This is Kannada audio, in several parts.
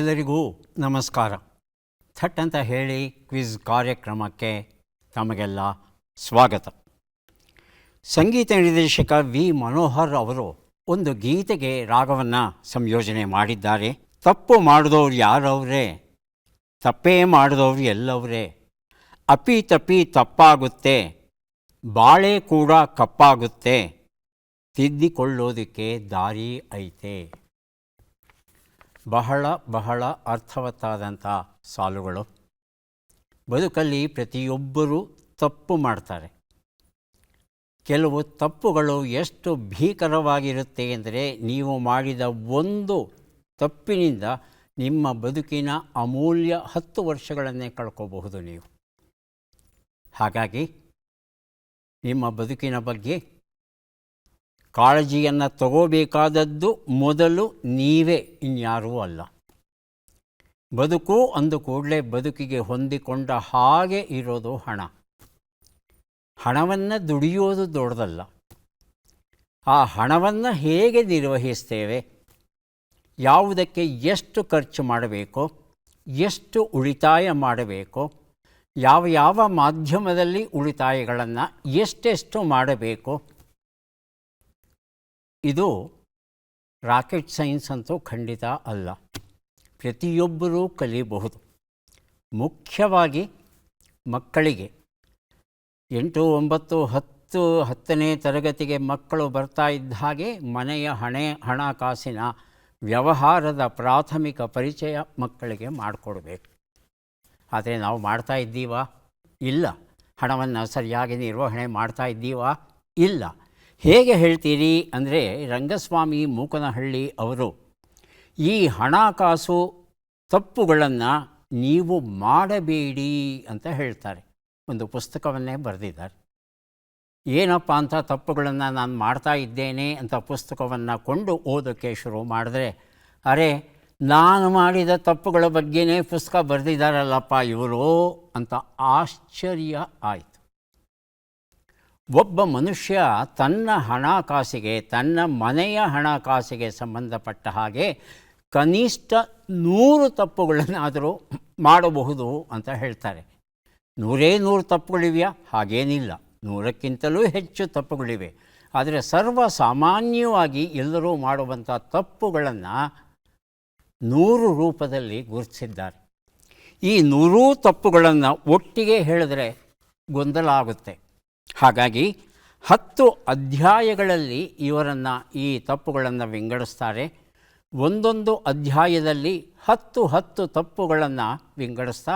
ಎಲ್ಲರಿಗೂ ನಮಸ್ಕಾರ. ಥಟ್ ಅಂತ ಹೇಳಿ ಕ್ವಿಜ್ ಕಾರ್ಯಕ್ರಮಕ್ಕೆ ತಮಗೆಲ್ಲ ಸ್ವಾಗತ. ಸಂಗೀತ ನಿರ್ದೇಶಕ ವಿ ಮನೋಹರ್ ಅವರು ಒಂದು ಗೀತೆಗೆ ರಾಗವನ್ನು ಸಂಯೋಜನೆ ಮಾಡಿದ್ದಾರೆ. ತಪ್ಪು ಮಾಡಿದವ್ರು ಯಾರವರೇ, ತಪ್ಪೇ ಮಾಡಿದವ್ರು ಎಲ್ಲವರೇ, ಅಪ್ಪಿ ತಪ್ಪಿ ತಪ್ಪಾಗುತ್ತೆ, ಬಾಳೆ ಕೂಡ ಕಪ್ಪಾಗುತ್ತೆ, ತಿದ್ದಿಕೊಳ್ಳೋದಕ್ಕೆ ದಾರಿ ಐತೆ. ಬಹಳ ಅರ್ಥವತ್ತಾದಂಥ ಸಾಲುಗಳು. ಬದುಕಲ್ಲಿ ಪ್ರತಿಯೊಬ್ಬರೂ ತಪ್ಪು ಮಾಡ್ತಾರೆ. ಕೆಲವು ತಪ್ಪುಗಳು ಎಷ್ಟು ಭೀಕರವಾಗಿರುತ್ತೆ ಅಂದರೆ, ನೀವು ಮಾಡಿದ ಒಂದು ತಪ್ಪಿನಿಂದ ನಿಮ್ಮ ಬದುಕಿನ ಅಮೂಲ್ಯ 10 ವರ್ಷಗಳನ್ನೇ ಕಳ್ಕೋಬಹುದು ನೀವು. ಹಾಗಾಗಿ ನಿಮ್ಮ ಬದುಕಿನ ಬಗ್ಗೆ ಕಾಳಜಿಯನ್ನು ತಗೋಬೇಕಾದದ್ದು ಮೊದಲು ನೀವೇ, ಇನ್ಯಾರೂ ಅಲ್ಲ. ಬದುಕು ಅಂದ ಕೂಡಲೇ ಬದುಕಿಗೆ ಹೊಂದಿಕೊಂಡ ಹಾಗೆ ಇರೋದು ಹಣ. ಹಣವನ್ನು ದುಡಿಯೋದು ದೊಡ್ಡದಲ್ಲ, ಆ ಹಣವನ್ನು ಹೇಗೆ ನಿರ್ವಹಿಸ್ತೇವೆ, ಯಾವುದಕ್ಕೆ ಎಷ್ಟು ಖರ್ಚು ಮಾಡಬೇಕು, ಎಷ್ಟು ಉಳಿತಾಯ ಮಾಡಬೇಕು, ಯಾವ ಮಾಧ್ಯಮದಲ್ಲಿ ಉಳಿತಾಯಗಳನ್ನು ಎಷ್ಟೆಷ್ಟು ಮಾಡಬೇಕು, ಇದು ರಾಕೆಟ್ ಸೈನ್ಸ್ ಅಂತೂ ಖಂಡಿತ ಅಲ್ಲ. ಪ್ರತಿಯೊಬ್ಬರೂ ಕಲಿಯಬಹುದು. ಮುಖ್ಯವಾಗಿ ಮಕ್ಕಳಿಗೆ 8, 9, 10ನೇ ತರಗತಿಗೆ ಮಕ್ಕಳು ಬರ್ತಾ ಇದ್ದ ಹಾಗೆ ಮನೆಯ ಹಣಕಾಸಿನ ವ್ಯವಹಾರದ ಪ್ರಾಥಮಿಕ ಪರಿಚಯ ಮಕ್ಕಳಿಗೆ ಮಾಡಿಕೊಡ್ಬೇಕು. ಆದರೆ ನಾವು ಮಾಡ್ತಾ ಇದ್ದೀವಾ? ಇಲ್ಲ. ಹಣವನ್ನು ಸರಿಯಾಗಿ ನಿರ್ವಹಣೆ ಮಾಡ್ತಾ ಇದ್ದೀವಾ? ಇಲ್ಲ. ಹೇಗೆ ಹೇಳ್ತೀರಿ ಅಂದರೆ, ರಂಗಸ್ವಾಮಿ ಮೂಕನಹಳ್ಳಿ ಅವರು ಈ ಹಣಕಾಸು ತಪ್ಪುಗಳನ್ನು ನೀವು ಮಾಡಬೇಡಿ ಅಂತ ಹೇಳ್ತಾರೆ. ಒಂದು ಪುಸ್ತಕವನ್ನೇ ಬರೆದಿದ್ದಾರೆ. ಏನಪ್ಪ ಅಂತ ತಪ್ಪುಗಳನ್ನು ನಾನು ಮಾಡ್ತಾ ಇದ್ದೇನೆ ಅಂತ ಪುಸ್ತಕವನ್ನು ಕೊಂಡು ಓದೋಕ್ಕೆ ಶುರು ಮಾಡಿದ್ರೆ, ಅರೆ ನಾನು ಮಾಡಿದ ತಪ್ಪುಗಳ ಬಗ್ಗೆನೇ ಪುಸ್ತಕ ಬರೆದಿದ್ದಾರಲ್ಲಪ್ಪ ಇವರು ಅಂತ ಆಶ್ಚರ್ಯ ಆಯಿತು. ಒಬ್ಬ ಮನುಷ್ಯ ತನ್ನ ಹಣಕಾಸಿಗೆ, ತನ್ನ ಮನೆಯ ಹಣಕಾಸಿಗೆ ಸಂಬಂಧಪಟ್ಟ ಹಾಗೆ ಕನಿಷ್ಠ 100 ತಪ್ಪುಗಳನ್ನಾದರೂ ಮಾಡಬಹುದು ಅಂತ ಹೇಳ್ತಾರೆ. 100 ತಪ್ಪುಗಳಿವೆಯಾ? ಹಾಗೇನಿಲ್ಲ, 100ಕ್ಕಿಂತಲೂ ಹೆಚ್ಚು ತಪ್ಪುಗಳಿವೆ. ಆದರೆ ಸರ್ವಸಾಮಾನ್ಯವಾಗಿ ಎಲ್ಲರೂ ಮಾಡುವಂಥ ತಪ್ಪುಗಳನ್ನು 100 ರೂಪದಲ್ಲಿ ಗುರುತಿಸಿದ್ದಾರೆ. ಈ 100 ತಪ್ಪುಗಳನ್ನು ಒಟ್ಟಿಗೆ ಹೇಳಿದ್ರೆ ಗೊಂದಲ ಆಗುತ್ತೆ. ಹಾಗಾಗಿ 10 ಅಧ್ಯಾಯಗಳಲ್ಲಿ ಇವರನ್ನು ಈ ತಪ್ಪುಗಳನ್ನು ವಿಂಗಡಿಸ್ತಾರೆ. ಒಂದೊಂದು ಅಧ್ಯಾಯದಲ್ಲಿ 10 ತಪ್ಪುಗಳನ್ನು ವಿಂಗಡಿಸ್ತಾ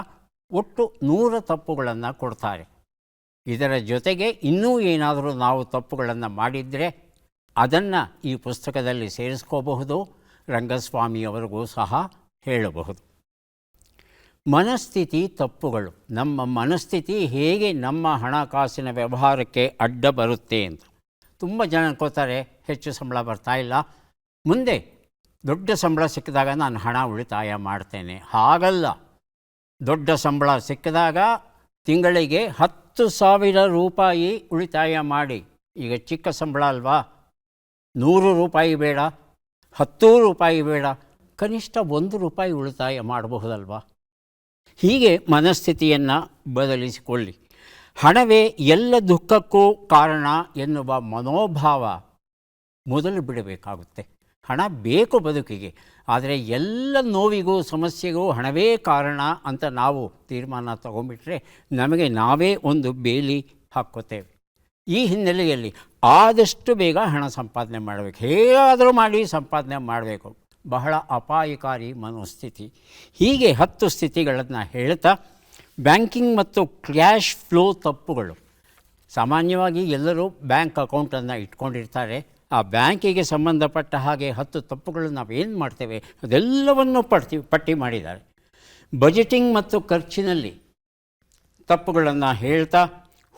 ಒಟ್ಟು 100 ತಪ್ಪುಗಳನ್ನು ಕೊಡ್ತಾರೆ. ಇದರ ಜೊತೆಗೆ ಇನ್ನೂ ಏನಾದರೂ ನಾವು ತಪ್ಪುಗಳನ್ನು ಮಾಡಿದರೆ ಅದನ್ನು ಈ ಪುಸ್ತಕದಲ್ಲಿ ಸೇರಿಸ್ಕೋಬಹುದು. ರಂಗಸ್ವಾಮಿಯವರಿಗೂ ಸಹ ಹೇಳಬಹುದು. ಮನಸ್ಥಿತಿ ತಪ್ಪುಗಳು. ನಮ್ಮ ಮನಸ್ಥಿತಿ ಹೇಗೆ ನಮ್ಮ ಹಣಕಾಸಿನ ವ್ಯವಹಾರಕ್ಕೆ ಅಡ್ಡ ಬರುತ್ತೆ ಅಂತ. ತುಂಬ ಜನ ಅನ್ಕೋತಾರೆ, ಹೆಚ್ಚು ಸಂಬಳ ಬರ್ತಾಯಿಲ್ಲ, ಮುಂದೆ ದೊಡ್ಡ ಸಂಬಳ ಸಿಕ್ಕಿದಾಗ ನಾನು ಹಣ ಉಳಿತಾಯ ಮಾಡ್ತೇನೆ. ಹಾಗಲ್ಲ. ದೊಡ್ಡ ಸಂಬಳ ಸಿಕ್ಕಿದಾಗ ತಿಂಗಳಿಗೆ 10,000 ರೂಪಾಯಿ ಉಳಿತಾಯ ಮಾಡಿ. ಈಗ ಚಿಕ್ಕ ಸಂಬಳ ಅಲ್ವಾ, 100 ರೂಪಾಯಿ ಬೇಡ, 10 ರೂಪಾಯಿ ಬೇಡ, ಕನಿಷ್ಠ 1 ರೂಪಾಯಿ ಉಳಿತಾಯ ಮಾಡಬಹುದಲ್ವಾ? ಹೀಗೆ ಮನಸ್ಥಿತಿಯನ್ನು ಬದಲಿಸಿಕೊಳ್ಳಿ. ಹಣವೇ ಎಲ್ಲ ದುಃಖಕ್ಕೂ ಕಾರಣ ಎನ್ನುವ ಮನೋಭಾವ ಮೊದಲು ಬಿಡಬೇಕಾಗುತ್ತೆ. ಹಣ ಬೇಕು ಬದುಕಿಗೆ, ಆದರೆ ಎಲ್ಲ ನೋವಿಗೂ ಸಮಸ್ಯೆಗೂ ಹಣವೇ ಕಾರಣ ಅಂತ ನಾವು ತೀರ್ಮಾನ ತಗೊಂಡ್ಬಿಟ್ರೆ ನಮಗೆ ನಾವೇ ಒಂದು ಬೇಲಿ ಹಾಕ್ಕೋತೇವೆ. ಈ ಹಿನ್ನೆಲೆಯಲ್ಲಿ ಆದಷ್ಟು ಬೇಗ ಹಣ ಸಂಪಾದನೆ ಮಾಡಬೇಕು. ಹೇಗಾದರೂ ಮಾಡಿ ಸಂಪಾದನೆ ಮಾಡಬೇಕು. ಬಹಳ ಅಪಾಯಕಾರಿ ಮನೋಸ್ಥಿತಿ. ಹೀಗೆ 10 ಸ್ಥಿತಿಗಳನ್ನು ಹೇಳ್ತಾ, ಬ್ಯಾಂಕಿಂಗ್ ಮತ್ತು ಕ್ಯಾಶ್ ಫ್ಲೋ ತಪ್ಪುಗಳು. ಸಾಮಾನ್ಯವಾಗಿ ಎಲ್ಲರೂ ಬ್ಯಾಂಕ್ ಅಕೌಂಟನ್ನು ಇಟ್ಕೊಂಡಿರ್ತಾರೆ. ಆ ಬ್ಯಾಂಕಿಗೆ ಸಂಬಂಧಪಟ್ಟ ಹಾಗೆ 10 ತಪ್ಪುಗಳು ನಾವೇನು ಮಾಡ್ತೇವೆ ಅದೆಲ್ಲವನ್ನು ಪಟ್ಟಿ ಮಾಡಿದ್ದಾರೆ. ಬಜೆಟಿಂಗ್ ಮತ್ತು ಖರ್ಚಿನಲ್ಲಿ ತಪ್ಪುಗಳನ್ನು ಹೇಳ್ತಾ,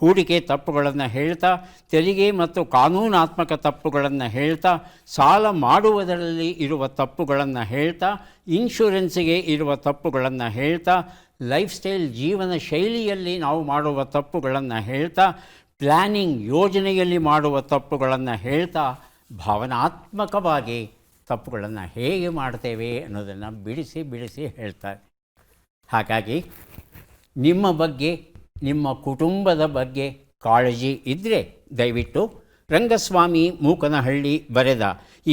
ಹೂಡಿಕೆ ತಪ್ಪುಗಳನ್ನು ಹೇಳ್ತಾ, ತೆರಿಗೆ ಮತ್ತು ಕಾನೂನಾತ್ಮಕ ತಪ್ಪುಗಳನ್ನು ಹೇಳ್ತಾ, ಸಾಲ ಮಾಡುವುದರಲ್ಲಿ ಇರುವ ತಪ್ಪುಗಳನ್ನು ಹೇಳ್ತಾ, ಇನ್ಶೂರೆನ್ಸಿಗೆ ಇರುವ ತಪ್ಪುಗಳನ್ನು ಹೇಳ್ತಾ, ಲೈಫ್ ಸ್ಟೈಲ್ ಜೀವನ ಶೈಲಿಯಲ್ಲಿ ನಾವು ಮಾಡುವ ತಪ್ಪುಗಳನ್ನು ಹೇಳ್ತಾ, ಪ್ಲ್ಯಾನಿಂಗ್ ಯೋಜನೆಯಲ್ಲಿ ಮಾಡುವ ತಪ್ಪುಗಳನ್ನು ಹೇಳ್ತಾ, ಭಾವನಾತ್ಮಕವಾಗಿ ತಪ್ಪುಗಳನ್ನು ಹೇಗೆ ಮಾಡ್ತೇವೆ ಅನ್ನೋದನ್ನು ಬಿಡಿಸಿ ಬಿಡಿಸಿ ಹೇಳ್ತಾರೆ. ಹಾಗಾಗಿ ನಿಮ್ಮ ಬಗ್ಗೆ, ನಿಮ್ಮ ಕುಟುಂಬದ ಬಗ್ಗೆ ಕಾಳಜಿ ಇದ್ದರೆ ದಯವಿಟ್ಟು ರಂಗಸ್ವಾಮಿ ಮೂಕನಹಳ್ಳಿ ಬರೆದ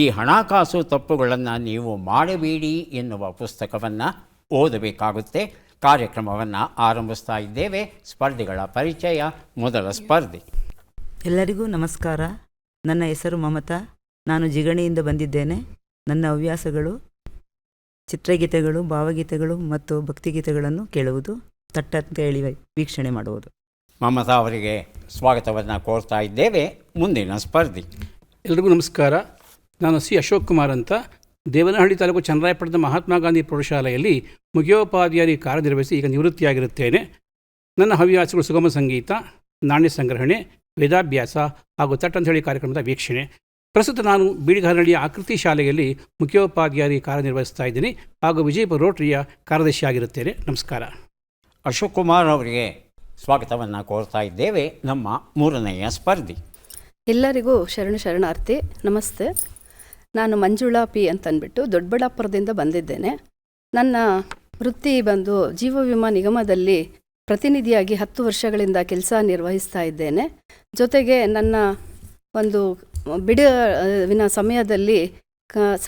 ಈ ಹಣಕಾಸು ತಪ್ಪುಗಳನ್ನು ನೀವು ಮಾಡಬೇಡಿ ಎನ್ನುವ ಪುಸ್ತಕವನ್ನು ಓದಬೇಕಾಗುತ್ತೆ. ಕಾರ್ಯಕ್ರಮವನ್ನು ಆರಂಭಿಸ್ತಾ ಇದ್ದೇವೆ. ಸ್ಪರ್ಧಿಗಳ ಪರಿಚಯ. ಮೊದಲ ಸ್ಪರ್ಧಿ. ಎಲ್ಲರಿಗೂ ನಮಸ್ಕಾರ. ನನ್ನ ಹೆಸರು ಮಮತಾ. ನಾನು ಜಿಗಣಿಯಿಂದ ಬಂದಿದ್ದೇನೆ. ನನ್ನ ಹವ್ಯಾಸಗಳು ಚಿತ್ರಗೀತೆಗಳು, ಭಾವಗೀತೆಗಳು ಮತ್ತು ಭಕ್ತಿಗೀತೆಗಳನ್ನು ಕೇಳುವುದು, ತಟ್ಟಂತ ಹೇಳಿ ವೀಕ್ಷಣೆ ಮಾಡುವುದು. ಮಮತಾ ಅವರಿಗೆ ಸ್ವಾಗತವನ್ನು ಕೋರ್ತಾ ಇದ್ದೇವೆ. ಮುಂದಿನ ಸ್ಪರ್ಧಿ. ಎಲ್ರಿಗೂ ನಮಸ್ಕಾರ. ನಾನು ಸಿ ಅಶೋಕ್ ಕುಮಾರ್ ಅಂತ ದೇವನಹಳ್ಳಿ ತಾಲೂಕು ಚನ್ನರಾಯಪಟ್ಟಣದ ಮಹಾತ್ಮ ಗಾಂಧಿ ಪ್ರೌಢಶಾಲೆಯಲ್ಲಿ ಮುಖ್ಯೋಪಾಧ್ಯಾಯರಿ ಕಾರ್ಯನಿರ್ವಹಿಸಿ ಈಗ ನಿವೃತ್ತಿಯಾಗಿರುತ್ತೇನೆ. ನನ್ನ ಹವ್ಯಾಸಗಳು ಸುಗಮ ಸಂಗೀತ, ನಾಣ್ಯ ಸಂಗ್ರಹಣೆ, ವೇದಾಭ್ಯಾಸ ಹಾಗೂ ತಟ್ಟಂತ ಹೇಳಿ ಕಾರ್ಯಕ್ರಮದ ವೀಕ್ಷಣೆ. ಪ್ರಸ್ತುತ ನಾನು ಬೀಡಿಗಾರನಹಳ್ಳಿಯ ಆಕೃತಿ ಶಾಲೆಯಲ್ಲಿ ಮುಖ್ಯೋಪಾಧ್ಯಾಯರಿ ಕಾರ್ಯನಿರ್ವಹಿಸ್ತಾ ಇದ್ದೀನಿ ಹಾಗೂ ವಿಜಯಪುರ ರೋಟರಿಯ ಕಾರ್ಯದರ್ಶಿಯಾಗಿರುತ್ತೇನೆ. ನಮಸ್ಕಾರ. ಅಶೋಕ್ ಕುಮಾರ್ ಅವರಿಗೆ ಸ್ವಾಗತವನ್ನು ಕೋರ್ತಾ ಇದ್ದೇವೆ. ನಮ್ಮ ಮೂರನೆಯ ಸ್ಪರ್ಧಿ. ಎಲ್ಲರಿಗೂ ಶರಣಾರ್ಥಿ. ನಮಸ್ತೆ. ನಾನು ಮಂಜುಳಾ ಪಿ ಅಂತಂದ್ಬಿಟ್ಟು ದೊಡ್ಡಬಳ್ಳಾಪುರದಿಂದ ಬಂದಿದ್ದೇನೆ. ನನ್ನ ವೃತ್ತಿ ಬಂದು ಜೀವ ವಿಮಾ ನಿಗಮದಲ್ಲಿ ಪ್ರತಿನಿಧಿಯಾಗಿ 10 ವರ್ಷಗಳಿಂದ ಕೆಲಸ ನಿರ್ವಹಿಸ್ತಾ ಇದ್ದೇನೆ. ಜೊತೆಗೆ ನನ್ನ ಒಂದು ಬಿಡುವಿನ ಸಮಯದಲ್ಲಿ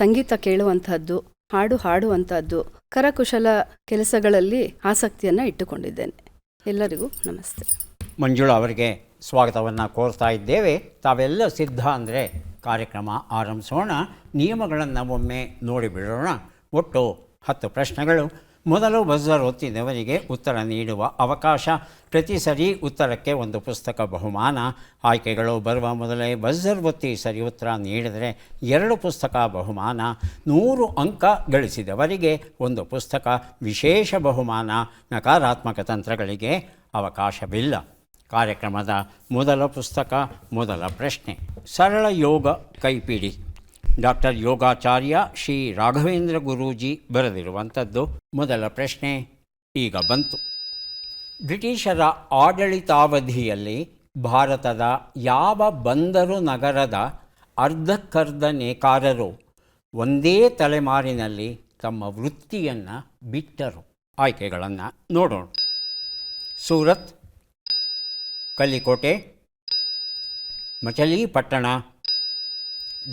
ಸಂಗೀತ ಕೇಳುವಂಥದ್ದು, ಹಾಡು ಹಾಡುವಂಥದ್ದು, ಕರಕುಶಲ ಕೆಲಸಗಳಲ್ಲಿ ಆಸಕ್ತಿಯನ್ನು ಇಟ್ಟುಕೊಂಡಿದ್ದೇನೆ. ಎಲ್ಲರಿಗೂ ನಮಸ್ತೆ. ಮಂಜುಳಾ ಅವರಿಗೆ ಸ್ವಾಗತವನ್ನು ಕೋರ್ತಾ ಇದ್ದೇವೆ. ತಾವೆಲ್ಲ ಸಿದ್ಧ ಅಂದರೆ ಕಾರ್ಯಕ್ರಮ ಆರಂಭಿಸೋಣ. ನಿಯಮಗಳನ್ನು ಒಮ್ಮೆ ನೋಡಿಬಿಡೋಣ. ಒಟ್ಟು 10 ಪ್ರಶ್ನೆಗಳು. ಮೊದಲು ಬಜರ್ ಒತ್ತಿದವರಿಗೆ ಉತ್ತರ ನೀಡುವ ಅವಕಾಶ. ಪ್ರತಿ ಸರಿ ಉತ್ತರಕ್ಕೆ ಒಂದು ಪುಸ್ತಕ ಬಹುಮಾನ. ಆಯ್ಕೆಗಳು ಬರುವ ಮೊದಲೇ ಬಜರ್ ಒತ್ತಿ ಸರಿ ಉತ್ತರ ನೀಡಿದರೆ 2 ಪುಸ್ತಕ ಬಹುಮಾನ. 100 ಅಂಕ ಗಳಿಸಿದವರಿಗೆ ಒಂದು ಪುಸ್ತಕ ವಿಶೇಷ ಬಹುಮಾನ. ನಕಾರಾತ್ಮಕ ತಂತ್ರಗಳಿಗೆ ಅವಕಾಶವಿಲ್ಲ. ಕಾರ್ಯಕ್ರಮದ ಮೊದಲ ಪುಸ್ತಕ, ಮೊದಲ ಪ್ರಶ್ನೆ. ಸರಳ ಯೋಗ ಕೈಪಿಡಿ. ಡಾಕ್ಟರ್ ಯೋಗಾಚಾರ್ಯ ಶ್ರೀ ರಾಘವೇಂದ್ರ ಗುರೂಜಿ ಬರೆದಿರುವಂಥದ್ದು. ಮೊದಲ ಪ್ರಶ್ನೆ ಈಗ ಬಂತು. ಬ್ರಿಟಿಷರ ಆಡಳಿತಾವಧಿಯಲ್ಲಿ ಭಾರತದ ಯಾವ ಬಂದರು ನಗರದ ಅರ್ಧಕ್ಕರ್ಧ ನೇಕಾರರು ಒಂದೇ ತಲೆಮಾರಿನಲ್ಲಿ ತಮ್ಮ ವೃತ್ತಿಯನ್ನು ಬಿಟ್ಟರು? ಆಯ್ಕೆಗಳನ್ನು ನೋಡೋಣ. ಸೂರತ್, ಕಲ್ಲಿಕೋಟೆ, ಮಚಲೀಪಟ್ಟಣ,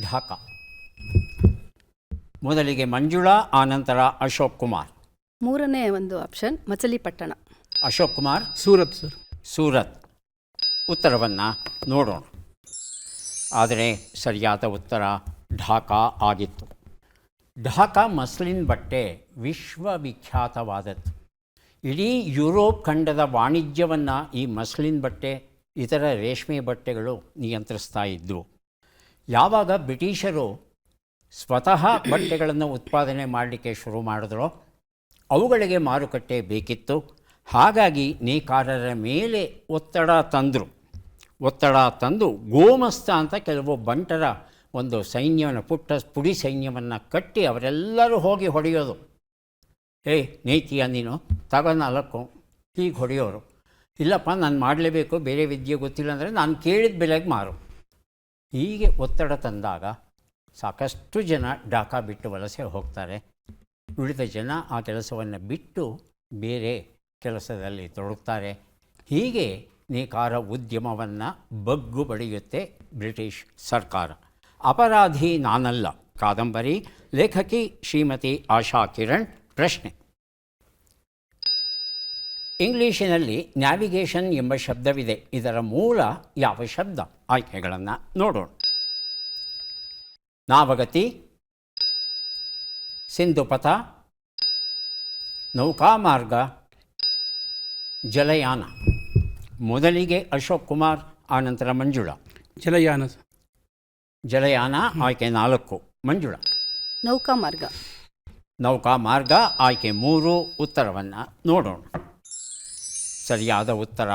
ಢಾಕಾ. ಮೊದಲಿಗೆ ಮಂಜುಳಾ, ಆನಂತರ ಅಶೋಕ್ ಕುಮಾರ್. ಮೂರನೇ ಒಂದು ಆಪ್ಷನ್ ಮಚಲೀಪಟ್ಟಣ. ಅಶೋಕ್ ಕುಮಾರ್ ಸೂರತ್ ಸರ್. ಸೂರತ್. ಉತ್ತರವನ್ನು ನೋಡೋಣ. ಆದರೆ ಸರಿಯಾದ ಉತ್ತರ ಢಾಕಾ ಆಗಿತ್ತು. ಢಾಕಾ ಮಸ್ಲಿನ್ ಬಟ್ಟೆ ವಿಶ್ವವಿಖ್ಯಾತವಾದದ್ದು. ಇಡೀ ಯುರೋಪ್ ಖಂಡದ ವಾಣಿಜ್ಯವನ್ನು ಈ ಮಸ್ಲಿನ್ ಬಟ್ಟೆ, ಇತರ ರೇಷ್ಮೆ ಬಟ್ಟೆಗಳು ನಿಯಂತ್ರಿಸ್ತಾ ಇದ್ದವು. ಯಾವಾಗ ಬ್ರಿಟಿಷರು ಸ್ವತಃ ಬಟ್ಟೆಗಳನ್ನು ಉತ್ಪಾದನೆ ಮಾಡಲಿಕ್ಕೆ ಶುರು ಮಾಡಿದ್ರೋ ಅವುಗಳಿಗೆ ಮಾರುಕಟ್ಟೆ ಬೇಕಿತ್ತು. ಹಾಗಾಗಿ ನೇಕಾರರ ಮೇಲೆ ಒತ್ತಡ ತಂದು ಗೋಮಸ್ತ ಅಂತ ಕೆಲವು ಬಂಟರ ಒಂದು ಸೈನ್ಯವನ್ನು, ಪುಡಿ ಸೈನ್ಯವನ್ನು ಕಟ್ಟಿ ಅವರೆಲ್ಲರೂ ಹೋಗಿ ಹೊಡೆಯೋದು. ಏಯ್ ನೇಯ್ತೀಯ ನೀನು, ತಗೋ 4 ಹೀಗೆ ಹೊಡೆಯೋರು. ಇಲ್ಲಪ್ಪ ನಾನು ಮಾಡಲೇಬೇಕು, ಬೇರೆ ವಿದ್ಯೆ ಗೊತ್ತಿಲ್ಲ ಅಂದರೆ ನಾನು ಕೇಳಿದ ಬೆಲೆಗೆ ಮಾರು. ಹೀಗೆ ಒತ್ತಡ ತಂದಾಗ ಸಾಕಷ್ಟು ಜನ ಢಾಕಾ ಬಿಟ್ಟು ವಲಸೆ ಹೋಗ್ತಾರೆ. ಉಳಿದ ಜನ ಆ ಕೆಲಸವನ್ನು ಬಿಟ್ಟು ಬೇರೆ ಕೆಲಸದಲ್ಲಿ ತೊಡಗುತ್ತಾರೆ. ಹೀಗೆ ನೇಕಾರ ಉದ್ಯಮವನ್ನು ಬಗ್ಗು ಬಡಿಯುತ್ತೆ ಬ್ರಿಟಿಷ್ ಸರ್ಕಾರ. ಅಪರಾಧಿ ನಾನಲ್ಲ ಕಾದಂಬರಿ. ಲೇಖಕಿ ಶ್ರೀಮತಿ ಆಶಾ ಕಿರಣ್. ಪ್ರಶ್ನೆ. ಇಂಗ್ಲೀಷಿನಲ್ಲಿ ನ್ಯಾವಿಗೇಷನ್ ಎಂಬ ಶಬ್ದವಿದೆ. ಇದರ ಮೂಲ ಯಾವ ಶಬ್ದ? ಆಯ್ಕೆಗಳನ್ನು ನೋಡೋಣ. ನಾವಗತಿ, ಸಿಂಧುಪಥ, ನೌಕಾಮಾರ್ಗ, ಜಲಯಾನ. ಮೊದಲಿಗೆ ಅಶೋಕ್ ಕುಮಾರ್, ಆನಂತರ ಮಂಜುಳಾ. ಜಲಯಾನ ಆಯ್ಕೆ 4. ಮಂಜುಳಾ. ನೌಕಾಮಾರ್ಗ ಆಯ್ಕೆ 3. ಉತ್ತರವನ್ನು ನೋಡೋಣ. ಸರಿಯಾದ ಉತ್ತರ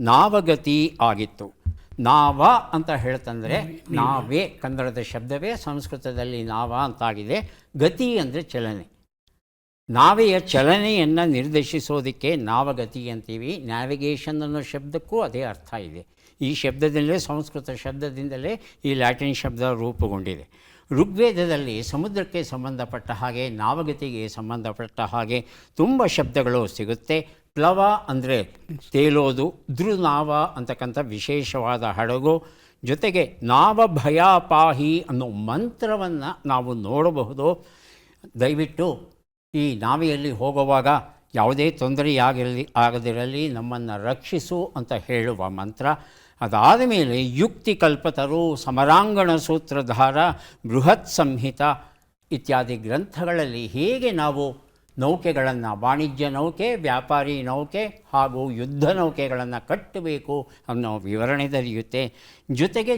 ನಾವಗತಿ ಆಗಿತ್ತು. ನಾವ ಅಂತ ಹೇಳ್ತಂದರೆ ನಾವೇ, ಕನ್ನಡದ ಶಬ್ದವೇ ಸಂಸ್ಕೃತದಲ್ಲಿ ನಾವ ಅಂತಾಗಿದೆ. ಗತಿ ಅಂದರೆ ಚಲನೆ. ನಾವೆಯ ಚಲನೆಯನ್ನು ನಿರ್ದೇಶಿಸೋದಕ್ಕೆ ನಾವಗತಿ ಅಂತೀವಿ. ನ್ಯಾವಿಗೇಷನ್ ಅನ್ನೋ ಶಬ್ದಕ್ಕೂ ಅದೇ ಅರ್ಥ ಇದೆ. ಈ ಶಬ್ದದಲ್ಲೇ, ಸಂಸ್ಕೃತ ಶಬ್ದದಿಂದಲೇ ಈ ಲ್ಯಾಟಿನ್ ಶಬ್ದ ರೂಪುಗೊಂಡಿದೆ. ಋಗ್ವೇದದಲ್ಲಿ ಸಮುದ್ರಕ್ಕೆ ಸಂಬಂಧಪಟ್ಟ ಹಾಗೆ ನಾವಗತಿಗೆ ಸಂಬಂಧಪಟ್ಟ ಹಾಗೆ ತುಂಬ ಶಬ್ದಗಳು ಸಿಗುತ್ತೆ. ಪ್ಲವ ಅಂದರೆ ತೇಲೋದು, ಧ್ರುನಾವ ಅಂತಕ್ಕಂಥ ವಿಶೇಷವಾದ ಹಡಗು, ಜೊತೆಗೆ ನಾವ ಭಯಾಪಾಹಿ ಅನ್ನೋ ಮಂತ್ರವನ್ನು ನಾವು ನೋಡಬಹುದು. ದಯವಿಟ್ಟು ಈ ನಾವೆಯಲ್ಲಿ ಹೋಗುವಾಗ ಯಾವುದೇ ಆಗದಿರಲಿ ನಮ್ಮನ್ನು ರಕ್ಷಿಸು ಅಂತ ಹೇಳುವ ಮಂತ್ರ. ಅದಾದ ಮೇಲೆ ಯುಕ್ತಿ ಕಲ್ಪತರು, ಸಮರಾಂಗಣ ಸೂತ್ರಧಾರ, ಬೃಹತ್ ಸಂಹಿತ ಇತ್ಯಾದಿ ಗ್ರಂಥಗಳಲ್ಲಿ ಹೇಗೆ ನಾವು ನೌಕೆಗಳನ್ನು, ವಾಣಿಜ್ಯ ನೌಕೆ, ವ್ಯಾಪಾರಿ ನೌಕೆ ಹಾಗೂ ಯುದ್ಧ ನೌಕೆಗಳನ್ನು ಕಟ್ಟಬೇಕು ಅನ್ನೋ ವಿವರಣೆ ದೊರೆಯುತ್ತೆ. ಜೊತೆಗೆ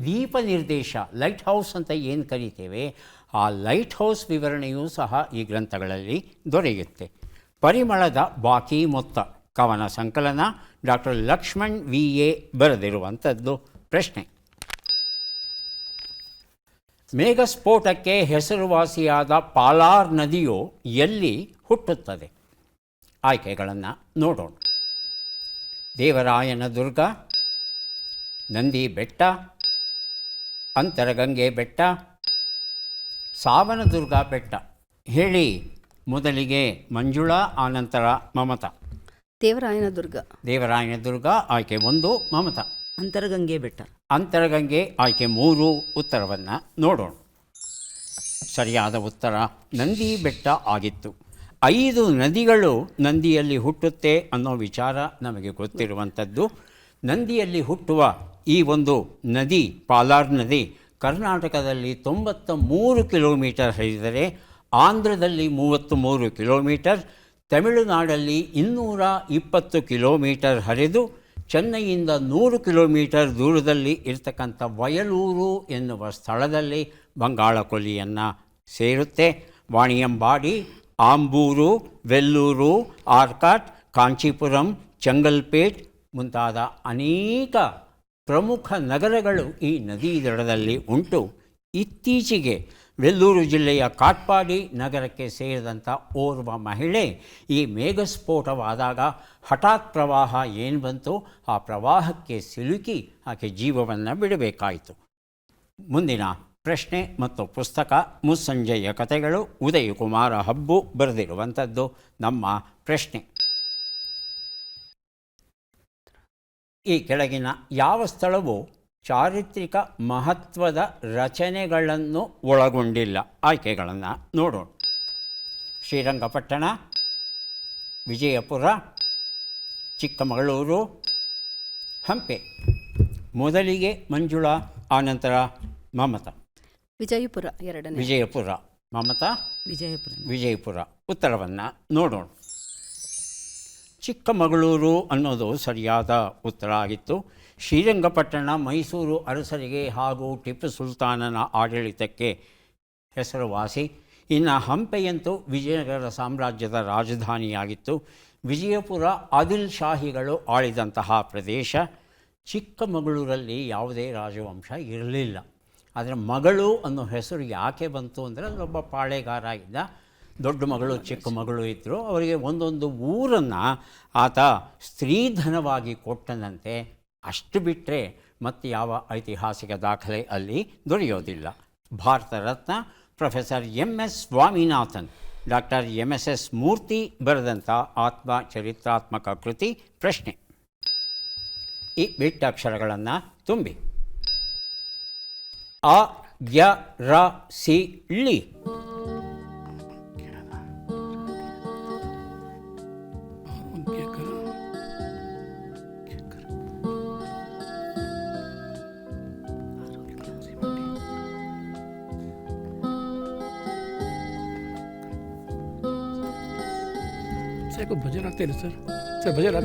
ದೀಪ ನಿರ್ದೇಶ, ಲೈಟ್ ಹೌಸ್ ಅಂತ ಏನು ಕರಿತೇವೆ, ಆ ಲೈಟ್ ಹೌಸ್ ವಿವರಣೆಯೂ ಸಹ ಈ ಗ್ರಂಥಗಳಲ್ಲಿ ದೊರೆಯುತ್ತೆ. ಪರಿಮಳದ ಬಾಕಿ ಮೊತ್ತ ಕವನ ಸಂಕಲನ, ಡಾಕ್ಟರ್ ಲಕ್ಷ್ಮಣ್ ವಿ.ಎ. ಬರೆದಿರುವಂಥದ್ದು. ಪ್ರಶ್ನೆ: ಮೇಘಸ್ಫೋಟಕ್ಕೆ ಹೆಸರುವಾಸಿಯಾದ ಪಾಲಾರ್ ನದಿಯು ಎಲ್ಲಿ ಹುಟ್ಟುತ್ತದೆ? ಆಯ್ಕೆಗಳನ್ನು ನೋಡೋಣ. ದೇವರಾಯನ ದುರ್ಗ, ನಂದಿ ಬೆಟ್ಟ, ಅಂತರಗಂಗೆ ಬೆಟ್ಟ, ಸಾವನದುರ್ಗ ಬೆಟ್ಟ. ಹೇಳಿ. ಮೊದಲಿಗೆ ಮಂಜುಳಾ, ಆನಂತರ ಮಮತಾ. ದೇವರಾಯನ ದುರ್ಗ. ದೇವರಾಯನ ದುರ್ಗ ಆಯ್ಕೆ 1, ಮಮತಾ. ಅಂತರಗಂಗೆ ಬೆಟ್ಟ. ಅಂತರಗಂಗೆ ಆಯ್ಕೆ 3. ಉತ್ತರವನ್ನು ನೋಡೋಣ. ಸರಿಯಾದ ಉತ್ತರ ನಂದಿ ಬೆಟ್ಟ ಆಗಿತ್ತು. 5 ನದಿಗಳು ನಂದಿಯಲ್ಲಿ ಹುಟ್ಟುತ್ತೆ ಅನ್ನೋ ವಿಚಾರ ನಮಗೆ ಗೊತ್ತಿರುವಂಥದ್ದು. ನಂದಿಯಲ್ಲಿ ಹುಟ್ಟುವ ಈ ಒಂದು ನದಿ, ಪಾಲಾರ್ ನದಿ, ಕರ್ನಾಟಕದಲ್ಲಿ 93 ಕಿಲೋಮೀಟರ್ ಹರಿದರೆ, ಆಂಧ್ರದಲ್ಲಿ 33 ಕಿಲೋಮೀಟರ್, ತಮಿಳುನಾಡಲ್ಲಿ 220 ಕಿಲೋಮೀಟರ್ ಹರಿದು ಚೆನ್ನೈಯಿಂದ 100 ಕಿಲೋಮೀಟರ್ ದೂರದಲ್ಲಿ ಇರತಕ್ಕಂಥ ವಯಲೂರು ಎನ್ನುವ ಸ್ಥಳದಲ್ಲಿ ಬಂಗಾಳ ಕೊಲ್ಲಿಯನ್ನು ಸೇರುತ್ತೆ. ವಾಣಿಯಂಬಾಡಿ, ಆಂಬೂರು, ವೆಲ್ಲೂರು, ಆರ್ಕಾಟ್, ಕಾಂಚೀಪುರಂ, ಚೆಂಗಲ್ಪೇಟ್ ಮುಂತಾದ ಅನೇಕ ಪ್ರಮುಖ ನಗರಗಳು ಈ ನದಿ ದಡದಲ್ಲಿ ಉಂಟು. ಇತ್ತೀಚೆಗೆ ವೆಲ್ಲೂರು ಜಿಲ್ಲೆಯ ಕಾಟ್ಪಾಡಿ ನಗರಕ್ಕೆ ಸೇರಿದಂಥ ಓರ್ವ ಮಹಿಳೆ ಈ ಮೇಘಸ್ಫೋಟವಾದಾಗ ಹಠಾತ್ ಪ್ರವಾಹ ಏನು ಬಂತು, ಆ ಪ್ರವಾಹಕ್ಕೆ ಸಿಲುಕಿ ಆಕೆ ಜೀವವನ್ನು ಬಿಡಬೇಕಾಯಿತು. ಮುಂದಿನ ಪ್ರಶ್ನೆ ಮತ್ತು ಪುಸ್ತಕ ಮುಸ್ಸಂಜೆಯ ಕಥೆಗಳು, ಉದಯಕುಮಾರ ಹಬ್ಬು ಬರೆದಿರುವಂಥದ್ದು. ನಮ್ಮ ಪ್ರಶ್ನೆ: ಈ ಕೆಳಗಿನ ಯಾವ ಸ್ಥಳವು ಚಾರಿತ್ರಿಕ ಮಹತ್ವದ ರಚನೆಗಳನ್ನು ಒಳಗೊಂಡಿಲ್ಲ? ಆಯ್ಕೆಗಳನ್ನು ನೋಡೋಣ. ಶ್ರೀರಂಗಪಟ್ಟಣ, ವಿಜಯಪುರ, ಚಿಕ್ಕಮಗಳೂರು, ಹಂಪೆ. ಮೊದಲಿಗೆ ಮಂಜುಳಾ, ಆನಂತರ ಮಮತಾ. ವಿಜಯಪುರ ಎರಡನೇ. ವಿಜಯಪುರ. ಮಮತಾ. ವಿಜಯಪುರ. ಉತ್ತರವನ್ನು ನೋಡೋಣ. ಚಿಕ್ಕಮಗಳೂರು ಅನ್ನೋದು ಸರಿಯಾದ ಉತ್ತರ ಆಗಿತ್ತು. ಶ್ರೀರಂಗಪಟ್ಟಣ ಮೈಸೂರು ಅರಸರಿಗೆ ಹಾಗೂ ಟಿಪ್ಪು ಸುಲ್ತಾನನ ಆಡಳಿತಕ್ಕೆ ಹೆಸರುವಾಸಿ. ಇನ್ನು ಹಂಪೆಯಂತೂ ವಿಜಯನಗರ ಸಾಮ್ರಾಜ್ಯದ ರಾಜಧಾನಿಯಾಗಿತ್ತು. ವಿಜಯಪುರ ಆದಿಲ್ ಶಾಹಿಗಳು ಆಳಿದಂತಹ ಪ್ರದೇಶ. ಚಿಕ್ಕಮಗಳೂರಲ್ಲಿ ಯಾವುದೇ ರಾಜವಂಶ ಇರಲಿಲ್ಲ. ಆದರೆ ಮಗಳು ಅನ್ನೋ ಹೆಸರು ಯಾಕೆ ಬಂತು ಅಂದರೆ, ಅಲ್ಲೊಬ್ಬ ಪಾಳೆಗಾರ ಇದ್ದ, ದೊಡ್ಡ ಮಗಳು ಚಿಕ್ಕ ಮಗಳು ಇದ್ದರು. ಅವರಿಗೆ ಒಂದೊಂದು ಊರನ್ನು ಆತ ಸ್ತ್ರೀಧನವಾಗಿ ಕೊಟ್ಟನಂತೆ. ಅಷ್ಟು ಬಿಟ್ಟರೆ ಮತ್ತು ಯಾವ ಐತಿಹಾಸಿಕ ದಾಖಲೆ ಅಲ್ಲಿ ದೊರೆಯೋದಿಲ್ಲ. Bharat Ratna professor MS. Swaminathan, doctor MSS. ಮೂರ್ತಿ ಬರೆದಂಥ ಆತ್ಮ ಚರಿತ್ರಾತ್ಮಕ ಕೃತಿ. ಪ್ರಶ್ನೆ: ಈ ಬಿಟ್ಟ ಅಕ್ಷರಗಳನ್ನು ತುಂಬಿ. ಅ, ಯ, ರ, ಸಿ, ಳಿ.